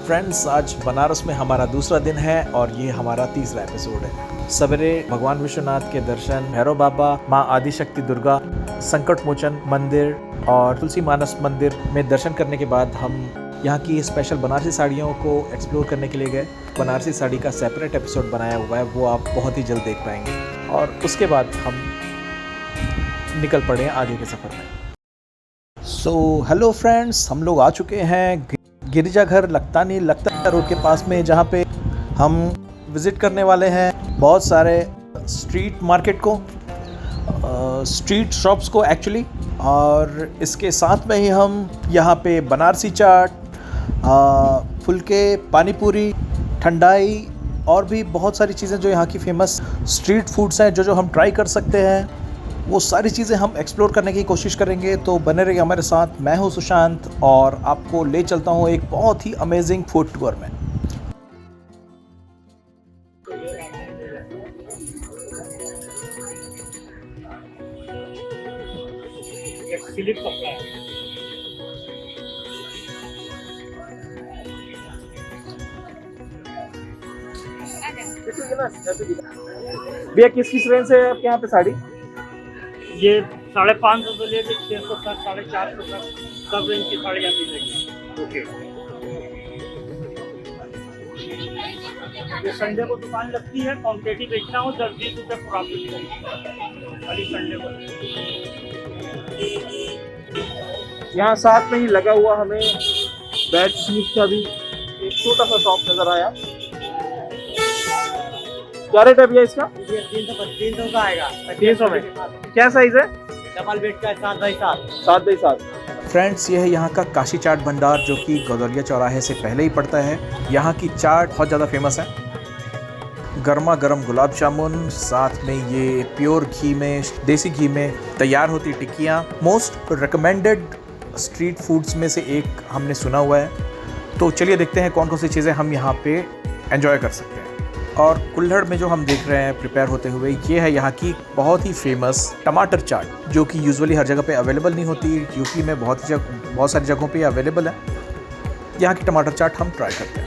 Friends, आज बनारस में हमारा दूसरा दिन है और ये हमारा तीसरा एपिसोड है। सवेरे भगवान विश्वनाथ के दर्शन, भैरव बाबा, माँ आदिशक्ति दुर्गा, संकट मोचन मंदिर और तुलसी मानस मंदिर में दर्शन करने के बाद हम यहाँ की स्पेशल बनारसी साड़ियों को एक्सप्लोर करने के लिए गए। बनारसी साड़ी का सेपरेट एपिसोड बनाया हुआ है, वो आप बहुत ही जल्द देख पाएंगे। और उसके बाद हम निकल पड़े हैं आगे के सफ़र में। हेलो फ्रेंड्स, हम लोग आ चुके हैं गिरिजाघर लखतानी रोड के पास में, जहाँ पे हम विज़िट करने वाले हैं बहुत सारे स्ट्रीट मार्केट को, स्ट्रीट शॉप्स को एक्चुअली। और इसके साथ में ही हम यहाँ पे बनारसी चाट, फुलके, पानीपुरी, ठंडाई और भी बहुत सारी चीज़ें जो यहाँ की फेमस स्ट्रीट फूड्स हैं जो हम ट्राई कर सकते हैं, वो सारी चीज़ें हम एक्सप्लोर करने की कोशिश करेंगे। तो बने रहिए हमारे साथ। मैं हूँ सुशांत और आपको ले चलता हूँ एक बहुत ही अमेजिंग फूड टूर में। भैया, किस किस रेंज से आपके यहाँ पे साड़ी? ये 550 से लेकर 600 तक, 450 तक सब रेंज की साड़ियाँ मिलेगी। ओके। ये संडे को दुकान लगती है, क्वांटिटी बेचता हूँ, 10-20 रुपये प्रॉफिट है खाली संडे को। यहाँ साथ में ही लगा हुआ हमें बेड शीट का भी एक छोटा सा शॉप नजर आया। क्या रेट है भैया इसका? 300 का आएगा। 300 में क्या साइज है? डबल बेड का 7x7। 7x7। फ्रेंड्स, ये है यहाँ का काशी चाट भंडार, जो कि गौदलिया चौराहे से पहले ही पड़ता है। यहाँ की चाट बहुत ज़्यादा फेमस है। गर्मा गर्म गुलाब जामुन, साथ में ये प्योर घी में, देसी घी में तैयार होती टिक्कियाँ, मोस्ट रिकमेंडेड स्ट्रीट फूड्स में से एक हमने सुना हुआ है। तो चलिए देखते हैं कौन कौन सी चीज़ें हम यहाँ पे एंजॉय कर सकते हैं। और कुल्हड़ में जो हम देख रहे हैं प्रिपेयर होते हुए, ये है यहाँ की बहुत ही फेमस टमाटर चाट, जो कि यूजुअली हर जगह पे अवेलेबल नहीं होती। यूपी में बहुत सारी जगहों पे अवेलेबल है। यहाँ की टमाटर चाट हम ट्राई करते हैं।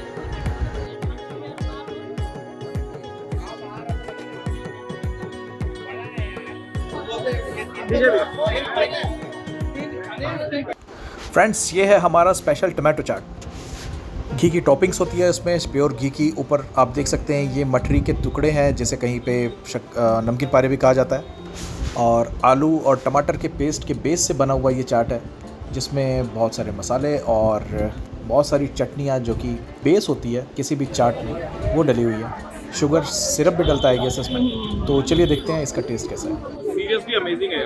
फ्रेंड्स, ये है हमारा स्पेशल टमाटो चाट। घी की टॉपिंग्स होती है इसमें, प्योर घी की। ऊपर आप देख सकते हैं ये मटरी के टुकड़े हैं, जैसे कहीं पे नमकीन पारे भी कहा जाता है। और आलू और टमाटर के पेस्ट के बेस से बना हुआ ये चाट है, जिसमें बहुत सारे मसाले और बहुत सारी चटनियाँ जो कि बेस होती है किसी भी चाट में, वो डली हुई है। शुगर सिरप भी डलता है गैस इसमें। तो चलिए देखते हैं इसका टेस्ट कैसा है। सीरियसली अमेजिंग है।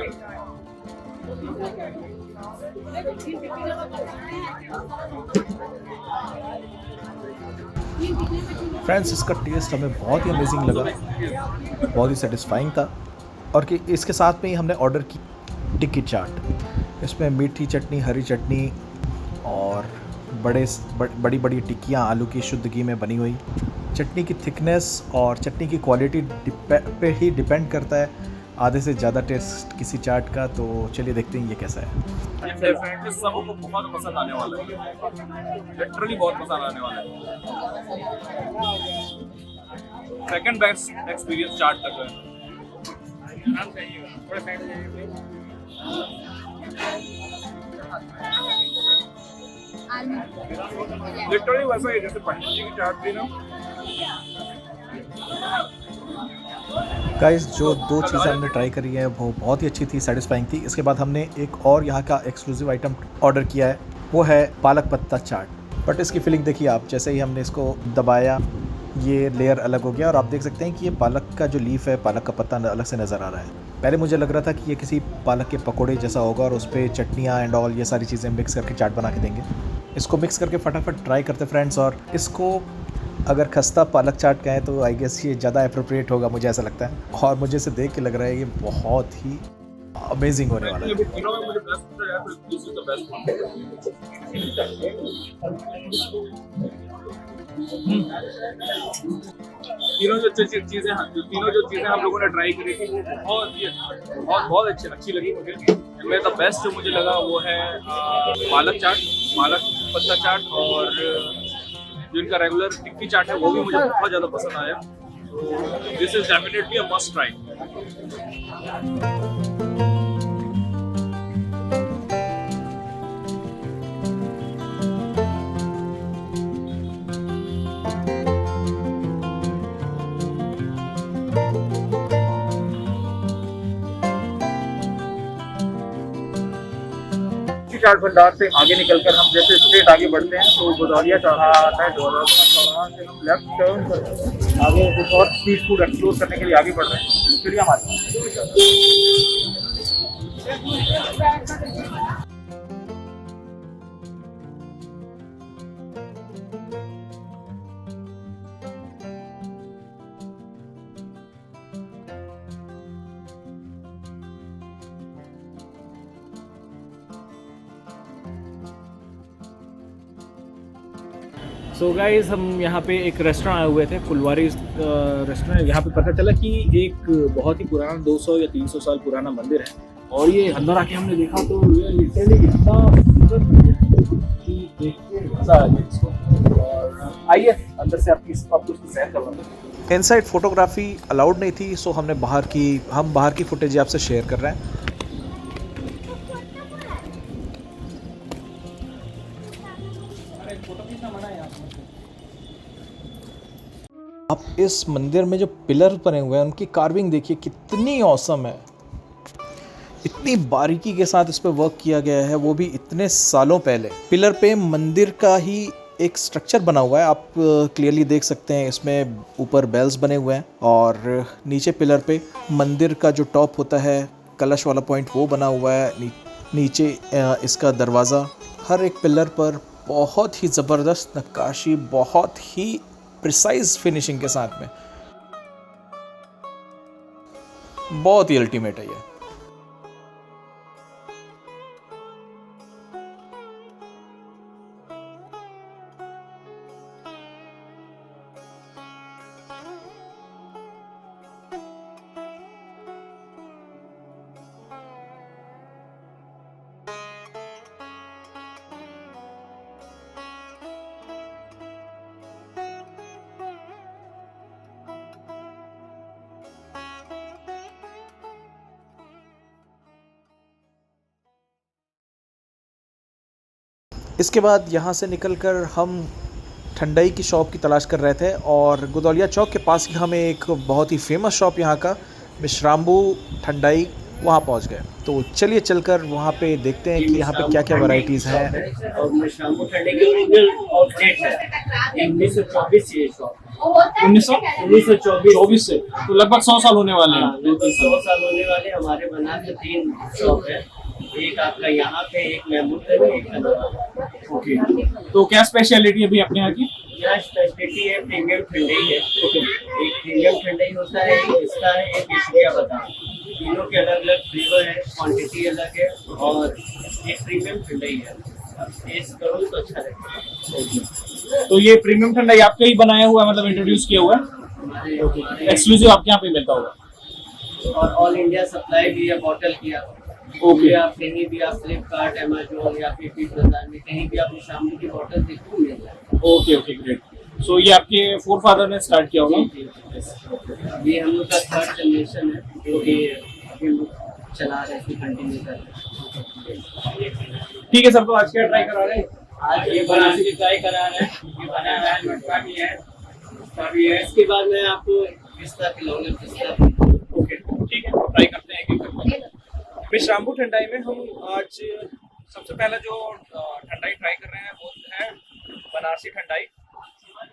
फ्रेंड्स, इसका टेस्ट हमें बहुत ही अमेजिंग लगा, बहुत ही सेटिस्फाइंग था। और कि इसके साथ में ही हमने ऑर्डर की टिक्की चाट। इसमें मीठी चटनी, हरी चटनी और बड़ी बड़ी टिक्कियाँ आलू की शुद्ध घी में बनी हुई। चटनी की थिकनेस और चटनी की क्वालिटी पे ही डिपेंड करता है आधे से ज़्यादा टेस्ट किसी चाट का। तो चलिए देखते हैं ये कैसा है। डेफिनेटली सबको बहुत पसंद आने वाला है, लिटरली बहुत पसंद आने वाला है। सेकंड बेस्ट एक्सपीरियंस चाट तक है। लिटरली वैसा ही जैसे पंडित जी की चाट थी ना। गाइस, जो दो चीज़ें हमने ट्राई करी है वो बहुत ही अच्छी थी, सेटिस्फाइंग थी। इसके बाद हमने एक और यहाँ का एक्सक्लूसिव आइटम ऑर्डर किया है, वो है पालक पत्ता चाट। बट इसकी फीलिंग देखिए आप, जैसे ही हमने इसको दबाया ये लेयर अलग हो गया और आप देख सकते हैं कि ये पालक का जो लीफ है, पालक का पत्ता अलग से नज़र आ रहा है। पहले मुझे लग रहा था कि ये किसी पालक के पकोड़े जैसा होगा और उस पर चटनियाँ एंड ऑल ये सारी चीज़ें मिक्स करके चाट बना के देंगे। इसको मिक्स करके फटाफट ट्राई करते फ्रेंड्स। और इसको अगर खस्ता पालक चाट कहें तो आई गेस ये ज़्यादा अप्रोप्रिएट होगा, मुझे ऐसा लगता है। और मुझे इसे देख के लग रहा है ये बहुत ही अमेजिंग होने वाला है। तीनों जो चीजें हम लोगों ने ट्राई करी थी वो बहुत अच्छी लगी मुझे। इनमें द बेस्ट जो मुझे लगा वो है पालक पत्ता चाट और जो इनका रेगुलर टिक्की चाट है वो भी मुझे बहुत ज़्यादा पसंद आया। तो this is definitely a must try. Chaat भंडार से आगे निकलकर हम जैसे स्ट्रेट आगे बढ़ते हैं तो गुदौलिया चौराहा आता है। गुदौलिया चौराहा से हम लेफ्ट टर्न करके आगे कुछ और स्ट्रीट फूड एक्सप्लोर करने के लिए आगे बढ़ रहे हैं। चलिए हमारे सो गाइस हम यहाँ पे एक रेस्टोरेंट आए हुए थे, फुलवारी रेस्टोरेंट। यहाँ पे पता चला कि एक बहुत ही पुराना 200 या 300 साल पुराना मंदिर है, और ये अंदर आके हमने देखा तो ये लिटरली इतना सुंदर मंदिर है कि देख के मजा आ गया इसको। और आइए अंदर से आपको इसकी सैर करवाऊंगा। इनसाइड फोटोग्राफी अलाउड नहीं थी, सो हम बाहर की फुटेज आपसे शेयर कर रहे हैं। आप इस मंदिर में जो पिलर बने हुए हैं उनकी कार्विंग देखिए कितनी औसम है। इतनी बारीकी के साथ इस पे वर्क किया गया है, वो भी इतने सालों पहले। पिलर पे मंदिर का ही एक स्ट्रक्चर बना हुआ है, आप क्लियरली देख सकते हैं। इसमें ऊपर बेल्स बने हुए हैं और नीचे पिलर पे मंदिर का जो टॉप होता है, कलश वाला पॉइंट, वो बना हुआ है। नीचे इसका दरवाज़ा, हर एक पिलर पर बहुत ही ज़बरदस्त नक्काशी, बहुत ही प्रिसाइज फिनिशिंग के साथ में, बहुत ही अल्टीमेट है ये। इसके बाद यहाँ से निकलकर हम ठंडाई की शॉप की तलाश कर रहे थे, और गुदौलिया चौक के पास ही हमें एक बहुत ही फेमस शॉप यहाँ का मिश्राम्बू ठंडाई, वहाँ पहुँच गए। तो चलिए चलकर वहाँ पे देखते हैं कि यहाँ पे क्या क्या वैरायटीज़ हैं। और मिश्राम्बू ठंडाई की ओरिजिनल आउटलेट है। 1924 से ये शॉप, 1924 से, तो लगभग 100 साल होने वाले हैं। 100 साल होने वाले। हमारे बना के 3 शॉप है, एक आपका यहाँ पे, एक महमूद है, एक नवाब। ओके, तो क्या स्पेशलिटी है अभी अपने यहाँ की? यहाँ स्पेशलिटी है प्रीमियम ठंडाई है। एक प्रीमियम ठंडाई होता है, एक इसका है, एक इसका बादाम। तीनों के अलग अलग फ्लेवर है, क्वांटिटी अलग है, और एक प्रीमियम ठंडाई है। टेस्ट करो तो अच्छा लगेगा। तो ये प्रीमियम ठंडाई आपका ही बनाया हुआ है, मतलब इंट्रोड्यूस किया हुआ है, एक्सक्लूसिव आपके यहाँ पे मिलता होगा? और ऑल इंडिया सप्लाई भी है बॉटल की। ओके, आप कहीं भी, आप फ्लिपकार्ट, अमेजोन या पीपी बाजार में कहीं भी आप शाम की बॉटल देखो मिल जाए। Okay okay, great. सो ये आपके फोर फादर ने स्टार्ट किया होगा? ये हम लोग का 3rd जनरेशन है, जो कि अभी हम लोग चला रहे हैं, कंटिन्यू कर रहे हैं। ठीक है सर, तो आज क्या ट्राई करा रहे हैं? आज ये बनारसी ट्राई करा रहे हैं। ये बनाना है, मटका भी है, उसका भी है। इसके बाद मैं आपको पिस्ता खिलाऊंगा, पिस्ता। ओके, ठीक है, ट्राई करते हैं एक एक। मिश्राम्बू ठंडाई में हम आज सबसे पहले जो ठंडाई ट्राई कर रहे हैं वो है बनारसी ठंडाई।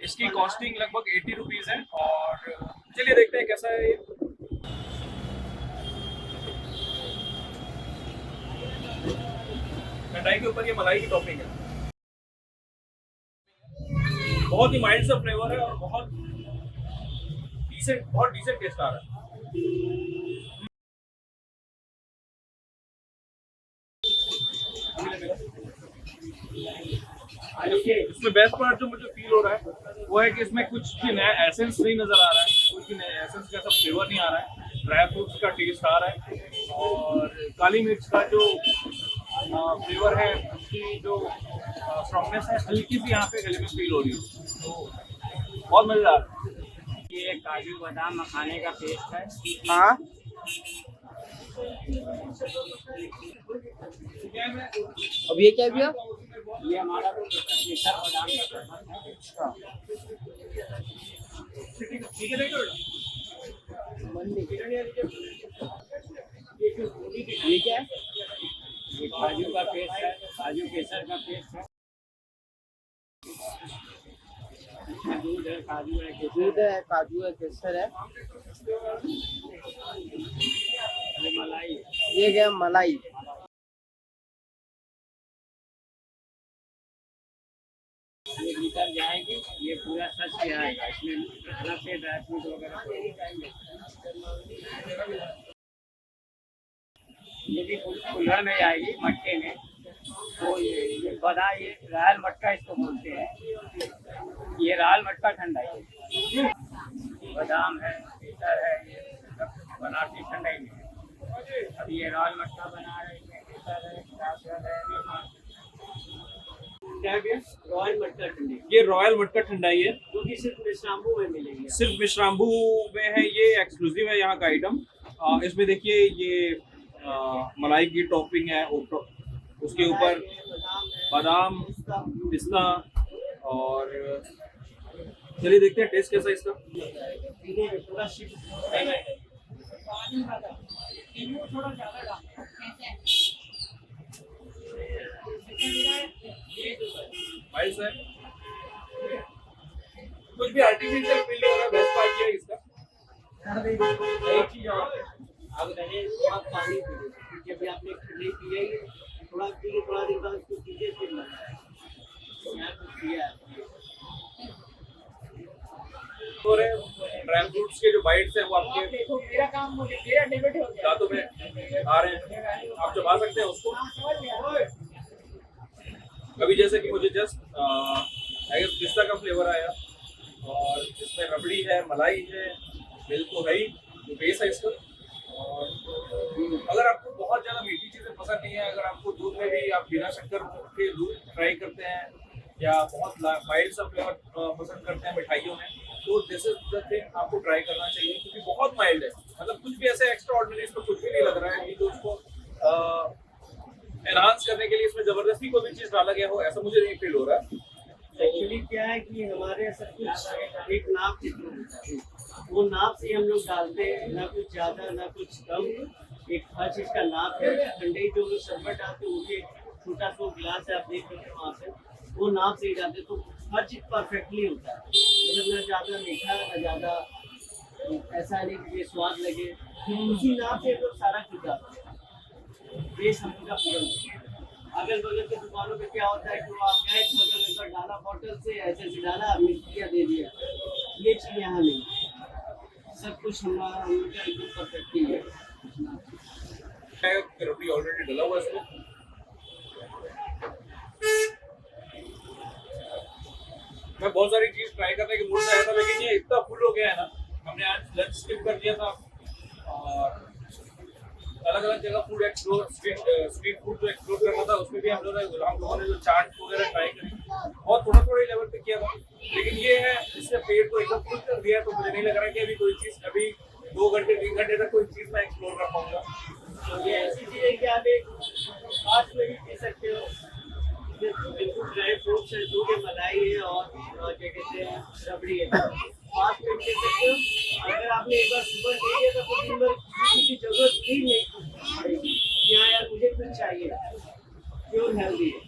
इसकी कॉस्टिंग लगभग 80 रुपीज़ है, और चलिए देखते हैं कैसा है ये। ठंडाई के ऊपर ये मलाई की टॉपिंग है, बहुत ही माइल्ड सा फ्लेवर है और बहुत डिसेंट टेस्ट आ रहा है। इसमें बेस्ट पार्ट जो मुझे फील हो रहा है वो है कि इसमें कुछ भी नया एसेंस नहीं नजर आ रहा है, कुछ भी नया एसेंस का ऐसा फ्लेवर नहीं आ रहा है। ड्राई फ्रूट्स का टेस्ट आ रहा है, और काली मिर्च का जो फ्लेवर है, उसकी जो स्ट्रॉन्गनेस है, हल्की सी यहाँ पे गले में फील हो रही है, तो बहुत मज़ेदार। ये काजू बादाम मखाने का पेस्ट है। हाँ अब ये क्या है भैया? ये हमारा केसर बादाम का शरबत है। अच्छा ठीक है, देखो ये क्या है? ये काजू का पेस्ट है, काजू केसर का पेस्ट है। इसमें दूध है, काजू है, दूध है, काजू है, केसर है, ये मलाई है। ये क्या है? मलाई। ये भीतर जाएगी, ये पूरा सच के आएगा। इसमें अलग से ड्राई फ्रूट वगैरह ये भी कुल्हड़ में आएगी, मटके में। तो ये बड़ा, ये रायल मटका इसको बोलते हैं। ये रायल मटका ठंडाई है। बादाम है, केसर है, ये सब बनारसी ठंडाई में है। अब ये रायल मटका बना रहे हैं, केसर है, गाजर है। क्या है रॉयल मटका ठंडाई? ये रॉयल मटका ठंडाई है, जो कि सिर्फ मिश्राम्बू में मिलेगी। सिर्फ मिश्राम्बू में है, ये एक्सक्लूसिव है यहाँ का आइटम। इसमें देखिए ये मलाई की टॉपिंग है, उसके ऊपर बादाम, पिस्ता, और चलिए देखते हैं टेस्ट कैसा है इसका। थोड़ा भाई साहब कुछ भी आर्टिफिशियल फील हो रहा है, बेस्ट पार्ट ये है इसका। एक चीज और, अगर आप पानी पी लो, क्योंकि अभी आपने नहीं पिया ही, थोड़ा पी लो, थोड़ा देर बाद उसको पीजिए, फिर लगाए। यहाँ कुछ पिया है और ड्राई फ्रूट्स के जो बाइट्स हैं वो आपके देखो मेरा काम मुझे मेरा डेबिट हो गया। दांतों में आ रहे हैं, आप चबा सकते हैं उसको। समझ गया। अभी जैसे कि मुझे जस्ट आई गेस पिस्ता का फ्लेवर आया, और इसमें रबड़ी है, मलाई है, मिल्क तो है ही, जो बेस है इसका। और अगर आपको बहुत ज़्यादा मीठी चीज़ें पसंद नहीं है, अगर आपको दूध में भी आप बिना शक्कर के दूध ट्राई करते हैं, या बहुत माइल्ड सा फ्लेवर पसंद करते हैं मिठाइयों में, तो दिस इज द थिंग आपको ट्राई करना चाहिए, क्योंकि बहुत माइल्ड है। मतलब कुछ भी ऐसे एक्स्ट्रा ऑर्डिनरी इसमें कुछ भी नहीं लग रहा है कि जो उसको एनहांस करने के लिए इसमें जबरदस्ती कोई भी चीज़ डाला गया हो, ऐसा मुझे नहीं फील हो रहा है। एक्चुअली क्या है कि हमारे सब कुछ एक नाप से शुरू होता है, वो नाप से हम लोग डालते हैं, ना कुछ ज़्यादा ना कुछ कम। एक हर चीज़ का नाप है। ठंडे जो लोग शरबत डालते हैं, वो भी छोटा सा गिलास है, आप देख रहे हैं वहाँ पे, वो नाप से ही डालते हैं, तो हर चीज़ परफेक्टली होता है। मतलब ना ज़्यादा मीठा ना ज़्यादा ऐसा नहीं कि ये स्वाद लगे, उसी नाप से लोग सारा कुछ डालते हैं। बेस हम लोग का पूरा होता है। अगल बगल के दुकानों पे क्या होता है कि वो आप गए बगल डाला बॉटल से, ऐसे से डाला, मिक्स किया, दे दिया। ये चीज़ यहाँ नहीं, सब कुछ हमारा हम लोग का एकदम परफेक्ट ही है। रबड़ी ऑलरेडी डला हुआ है इसमें। मैं बहुत सारी चीज ट्राई करने के मूड में आया था, लेकिन ये इतना फुल हो गया है ना, हमने आज लंच स्किप कर दिया था, और अलग अलग जगह फूड एक्सप्लोर, स्ट्रीट फूड जो एक्सप्लोर करना था, उसमें भी हम लोगों ने जो चाट वगैरह ट्राई करी, बहुत थोड़ा थोड़ा लेवल पे किया था। लेकिन ये है, इसने पेट को एकदम फुल कर दिया, तो मुझे नहीं लग रहा है कि अभी कोई चीज़, अभी 2 घंटे 3 घंटे तक कोई चीज़ मैं एक्सप्लोर कर पाऊंगा। तो ये ऐसी चीज़ है कि आप एक फास्ट में भी पी सकते हो, बिल्कुल ड्राई फ्रूट्स है, दूध है, मलाई है, और क्या कहते हैं रबड़ी है, फास्ट में पी सकते हो। अगर आपने एक बार सुबह ले लिया तो दिन भर किसी की जरूरत ही नहीं पड़ेगी कि हाँ यार मुझे कुछ चाहिए। प्योर हेल्दी है।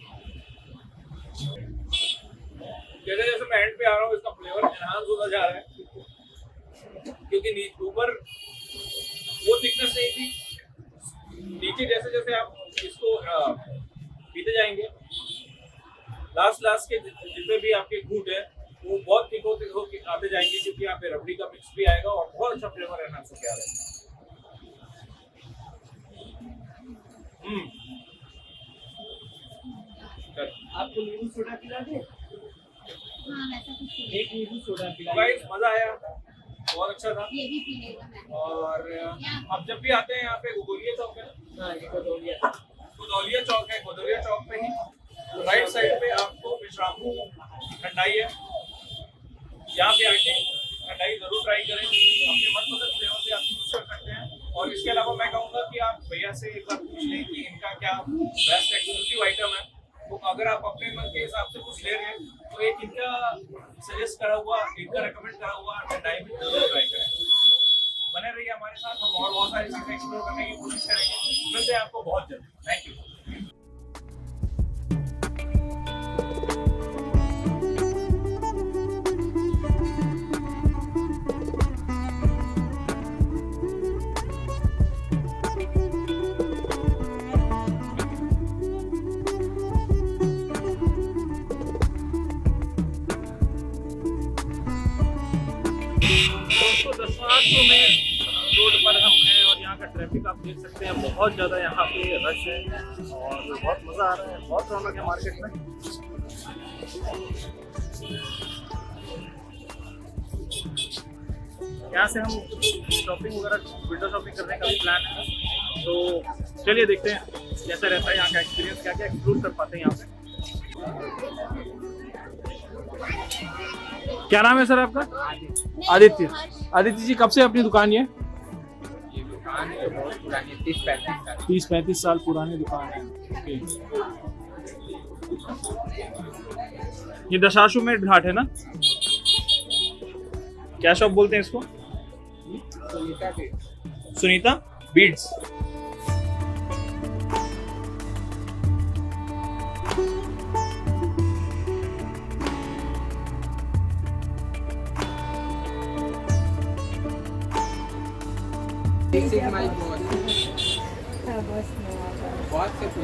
जैसे जैसे मैं एंड पे आ रहा हूँ, इसका फ्लेवर एनहांस होता जा रहा है, क्योंकि ऊपर वो थिकनेस नहीं थी, नीचे जैसे जैसे आप इसको पीते जाएंगे, लास्ट के जितने भी आपके घूंट है वो बहुत थिक होते आते जाएंगे, क्योंकि यहाँ पे रबड़ी का मिक्स भी आएगा, और बहुत अच्छा फ्लेवर एनहांस होके आ रहा है। आपको नींबू सोडा पिला दे? हाँ वैसा कुछ नहीं। एक नींबू सोडा पिला गाइस मजा आया, बहुत अच्छा था। ये भी पी लेगा मैं। और आप जब भी आते हैं यहाँ पे गोदौलिया चौक है, हाँ, ये गोदौलिया गोदौलिया चौक है, गोदौलिया चौक पे ही राइट साइड पे आपको विश्रामू ठंडाई है, यहाँ पे आके ठंडाई जरूर ट्राई करें, अपने मनपसंद फ्लेवर से आप चूज कर सकते हैं। और इसके अलावा मैं कहूँगा कि आप भैया से एक बार पूछ लें कि इनका क्या बेस्ट एक्सक्लूसिव आइटम है। तो अगर आप अपने मन के हिसाब से कुछ ले रहे हैं तो एक इनका सजेस्ट करा हुआ, इनका रिकमेंड करा हुआ ठंडाई भी जरूर ट्राई करें। बने रहिए हमारे साथ, हम और बहुत सारी चीजें एक्सप्लोर करने की कोशिश करेंगे। मिलते हैं आपको बहुत जल्द। Thank you. दोस्तों, दशवासों में रोड पर हम हैं और यहाँ का ट्रैफिक आप देख सकते हैं, बहुत ज़्यादा यहाँ पे रश है और बहुत मज़ा आ रहा है, बहुत रौनक है मार्केट में। यहाँ से हम शॉपिंग वगैरह विंडो शॉपिंग करने का भी प्लान है, तो चलिए देखते हैं कैसा रहता है यहाँ का एक्सपीरियंस, क्या क्या एक्सप्लोर कर पाते हैं यहाँ पे। क्या नाम है सर आपका? आदित्य। आदित्य जी, कब से अपनी दुकान ये दुकान है बहुत पुरानी, 30-35 साल पुरानी दुकान है। ओके। ये दशाश्वमेध घाट है ना? क्या शॉप बोलते हैं इसको? Sunita beads.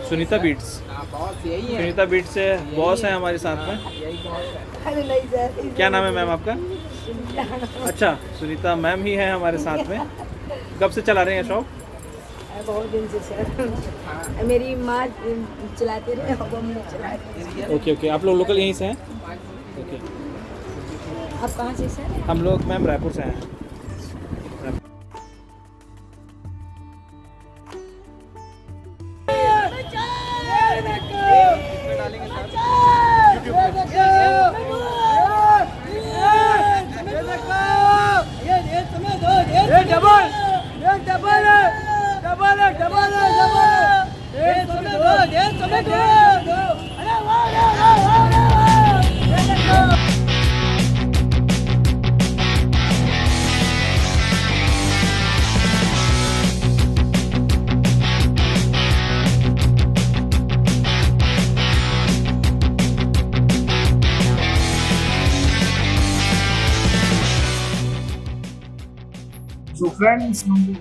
Sunita beats, Sunita beats से बॉस है हमारे साथ में। अरे नहीं सर, क्या नाम है मैम आपका? अच्छा, सुनीता मैम ही है हमारे साथ में। कब से चला रहे हैं शॉप? बहुत दिन से सर, मेरी माँ चलाते रहे, अब हम नहीं चलाते। ओके ओके, आप लोग लोकल यहीं से हैं? ओके। आप कहाँ से सर? हम लोग मैम रायपुर से हैं। तो फ्रेंड्स, हम लोग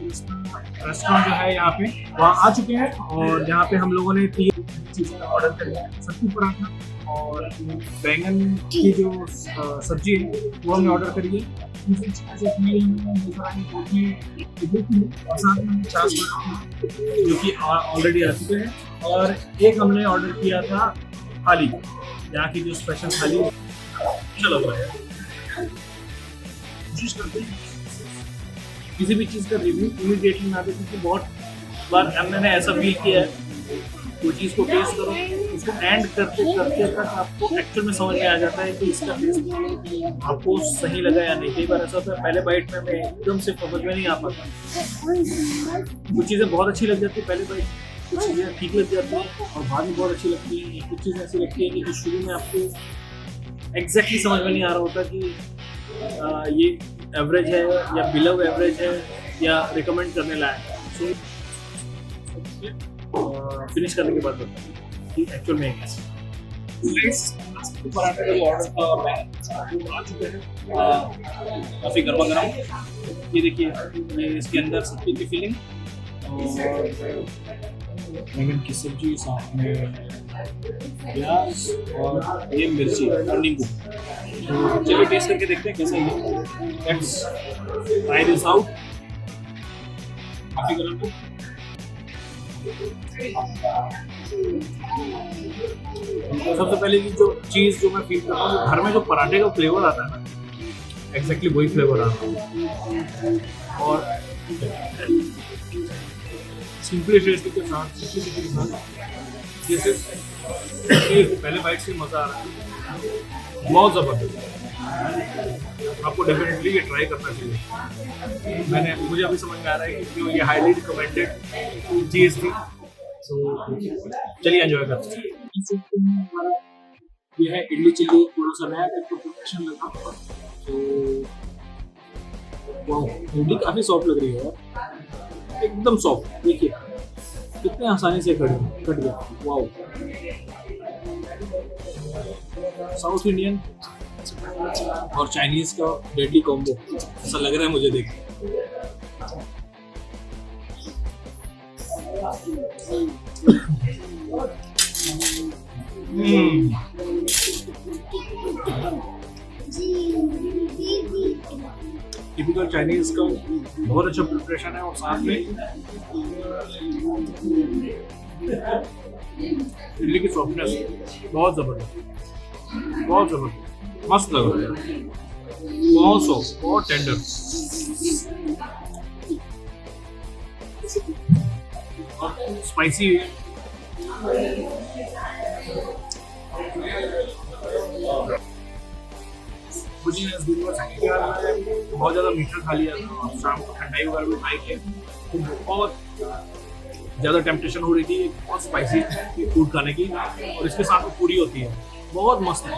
रेस्टोरेंट जो है यहाँ पे वहाँ आ चुके हैं और यहाँ पे हम लोगों ने 3 चीज़ें ऑर्डर करी है। सत्तू पराठा और बैंगन की जो सब्जी है वो हमने ऑर्डर करी है। दूसरी चीज़ और साथ में चार जो कि ऑलरेडी आ चुके हैं, और एक हमने ऑर्डर किया था थाली, यहाँ की जो स्पेशल थाली अच्छा लग रहा है। कोशिश करते हैं किसी भी चीज़ का रिव्यू इमीडिएटली ना दे, क्योंकि बहुत बार मैंने ऐसा फील किया है, कोई चीज़ को टेस्ट करो, उसको एंड करते करते तक आपको एक्चुअल में समझ में आ जाता है कि इसका टेस्ट आपको सही लगा या नहीं। कई बार ऐसा होता है पहले बाइट में हमें एकदम से समझ में नहीं आ पाता, कुछ चीज़ें बहुत अच्छी लग जाती है पहले बाइट, कुछ चीज़ें ठीक लग जाती हैं और बाद में बहुत अच्छी लगती है। कुछ चीज़ें ऐसी लगती है कि शुरू में आपको एग्जैक्टली समझ में नहीं आ रहा होता कि ये एवरेज है या बिलो एवरेज है या रिकमेंड करने लायक है। सो फिनिश करने के बाद बताता हूँ कि एक्चुअल में पराठे का जो ऑर्डर आ चुके हैं, काफ़ी गर्मा गर्म। ये देखिए, ये इसके अंदर सब्जी की फिलिंग और बैंगन की सब्जी, साथ में प्याज और ये मिर्ची और नींबू। तो चलिए टेस्ट करके देखते हैं कैसा है। Let's try this out. काफी गर्म है। सबसे पहले की जो चीज़ जो मैं फील करता हूँ, घर में जो पराठे का फ्लेवर आता है ना, एग्जैक्टली वही फ्लेवर आता है। और सिंपलिसिटी के साथ दिस इज पहले बाइट से मज़ा आ रहा है, बहुत ज़बरदस्त। आपको डेफिनेटली ये ट्राई करना चाहिए। मुझे अभी समझ में आ रहा है कि ये हाईली रिकमेंडेड चीज़ थी। सो चलिए एंजॉय करते हैं। ये है इडली चिल्ली, थोड़ा सा नया टाइप का प्रिपरेशन लगा। तो वाह, इडली काफ़ी सॉफ्ट लग रही है यार, एकदम सॉफ्ट। देखिए कितने आसानी से कट गया। वाह, साउथ इंडियन और चाइनीज का डेडली कॉम्बो ऐसा लग रहा है मुझे देख। टिपिकल चाइनीज का बहुत अच्छा प्रिपरेशन है और साथ में इडली की सॉफ्टनेस बहुत जबरदस्त, मस्त लग रहा है, बहुत सॉफ्ट, बहुत टेंडर। स्पाइसी मुझे इस वीडियो से बहुत ज़्यादा मीठा खा लिया था और शाम को ठंडाई वगैरह भी खाई थी, तो बहुत ज़्यादा टेम्पटेशन हो रही थी बहुत स्पाइसी फूड खाने की, और इसके साथ में पूरी होती है, बहुत मस्त है।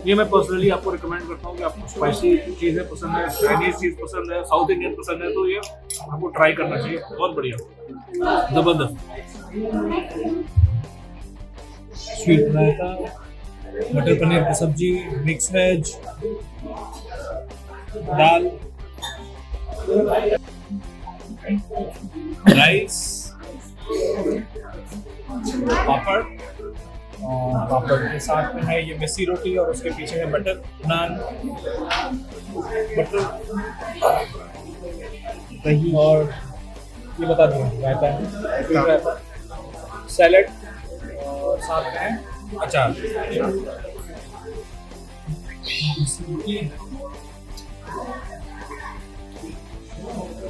ये मैं पर्सनली आपको रिकमेंड करता हूँ कि आपको स्पाइसी चीज़ें पसंद है, चाइनीज चीज़ पसंद है, साउथ इंडियन पसंद है, तो ये आपको ट्राई करना चाहिए, बहुत बढ़िया, ज़बरदस्त। स्वीट रायता, मटर पनीर की सब्जी, मिक्स वेज, दाल, राइस, पापड़, और पापड़ के साथ में है ये मिस्सी रोटी, और उसके पीछे है बटर नान, बटर दही, और ये बता दूँ रायता है, सैलड, और साथ में है अचार।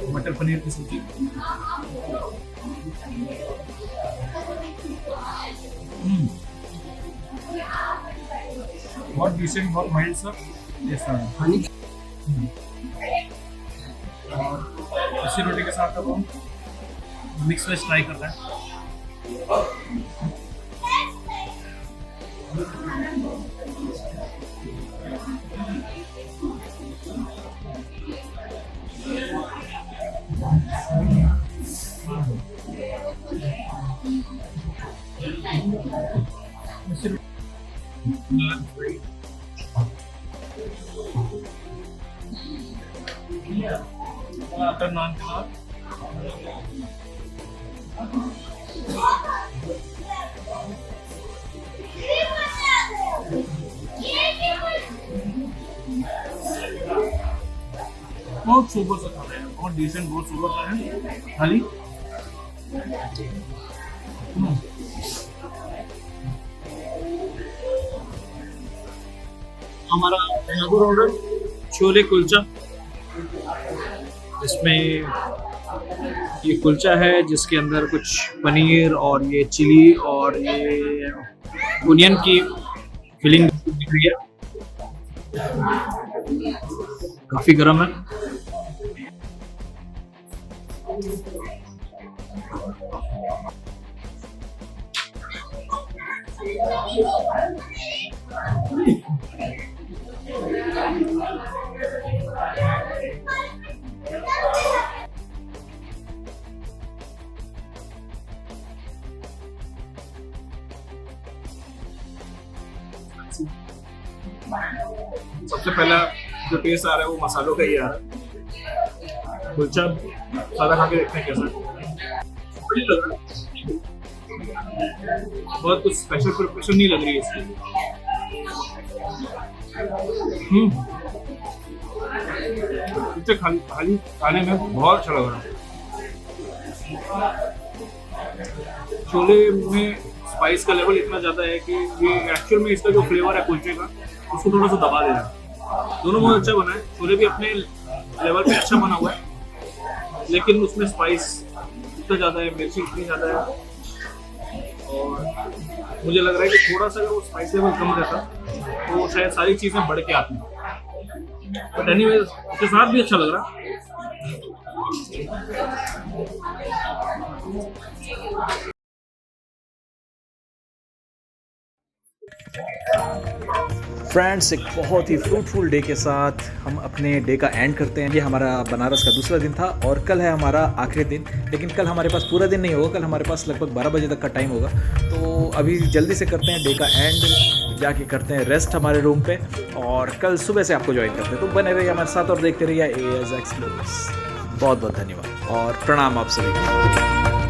मटर पनीर की सब्जी, बहुत डिसेंट, बहुत माइल्ड सा ऐसा है। और इसी रोटी के साथ अब हम मिक्स वेज ट्राई करते हैं। टमाटर नान के साथ बहुत सुपर सा खाना है, बहुत डिसेंट, बहुत सुपर सा है खाली। हमारा रेगुलर ऑर्डर छोले कुलचा, इसमें ये कुलचा है जिसके अंदर कुछ पनीर और ये चिली और ये ओनियन की फिलिंग दिख रही है, काफी गर्म है। सबसे पहला जो टेस्ट आ रहा है वो मसालों का ही आ रहा है। कुलचा सादा खा के देखते हैं कैसा, बढ़िया लग रहा है, बहुत कुछ स्पेशल प्रिपरेशन नहीं लग रही है इसकी। कुलचा खाली खाने में बहुत अच्छा लग रहा है। छोले में स्पाइस का लेवल इतना ज़्यादा है कि ये एक्चुअल में इसका जो फ्लेवर है कुलचे का उसको थोड़ा सा दबा दे रहा है। दोनों बहुत अच्छा बना है, छोले भी अपने लेवल पे अच्छा बना हुआ है, लेकिन उसमें स्पाइस इतना ज़्यादा है, मिर्ची इतनी ज़्यादा है, और मुझे लग रहा है कि थोड़ा सा अगर वो स्पाइस लेवल कम रहता तो शायद सारी चीज़ें बढ़ के आती। बट एनीवेज उसके साथ भी अच्छा लग रहा। फ्रेंड्स, एक बहुत ही फ्रूटफुल डे के साथ हम अपने डे का एंड करते हैं। ये हमारा बनारस का दूसरा दिन था और कल है हमारा आखिरी दिन। लेकिन कल हमारे पास पूरा दिन नहीं होगा, कल हमारे पास लगभग 12 बजे तक का टाइम होगा। तो अभी जल्दी से करते हैं डे का एंड, जाके करते हैं रेस्ट हमारे रूम पे और कल सुबह से आपको ज्वाइन करते हैं। तो बने रहिए हमारे साथ और देखते रहिए AS Explorers। बहुत बहुत धन्यवाद और प्रणाम आप सभी को।